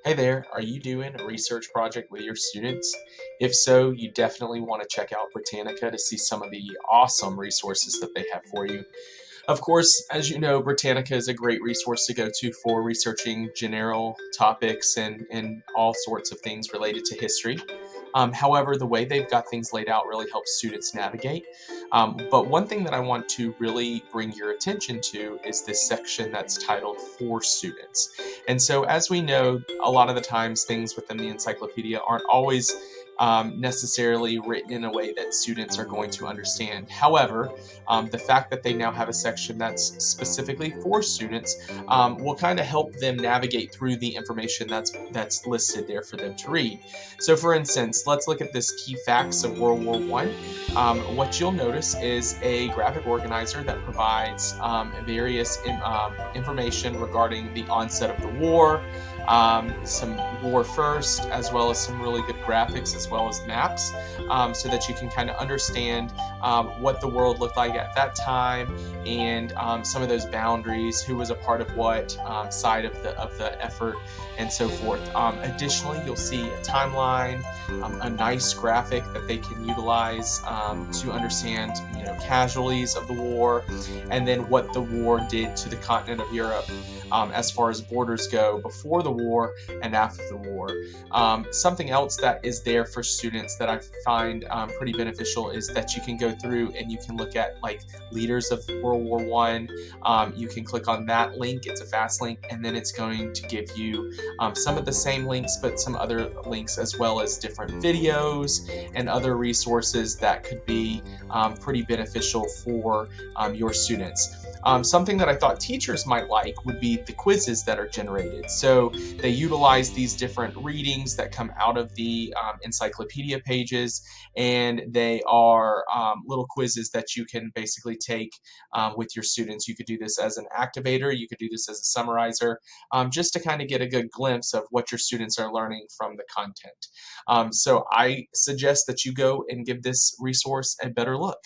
Hey there, are you doing a research project with your students? If so, you definitely want to check out Britannica to see some of the awesome resources that they have for you. Of course, as you know, Britannica is a great resource to go to for researching general topics and all sorts of things related to history. However, the way they've got things laid out really helps students navigate. But one thing that I want to really bring your attention to is this section that's titled For Students. And so, as we know, a lot of the times things within the encyclopedia aren't always necessarily written in a way that students are going to understand. However, the fact that they now have a section that's specifically for students will kind of help them navigate through the information that's listed there for them to read. So, for instance, let's look at this key facts of World War One. What you'll notice is a graphic organizer that provides various information regarding the onset of the war, some war first, as well as some really good graphics as well as maps, so that you can kind of understand what the world looked like at that time and some of those boundaries, who was a part of what side of the effort, and so forth. Additionally, you'll see a timeline, a nice graphic that they can utilize to understand, casualties of the war, and then what the war did to the continent of Europe as far as borders go before the war and after the war. Something else that is there for students that I find pretty beneficial is that you can go through and you can look at like leaders of World War One. You can click on that link; it's a fast link, and then it's going to give you some of the same links, but some other links as well as different videos and other resources that could be pretty beneficial for your students. Something that I thought teachers might like would be the quizzes that are generated. So they utilize these different readings that come out of the encyclopedia pages, and they are little quizzes that you can basically take with your students. You could do this as an activator, you could do this as a summarizer, just to kind of get a good glimpse of what your students are learning from the content. So I suggest that you go and give this resource a better look.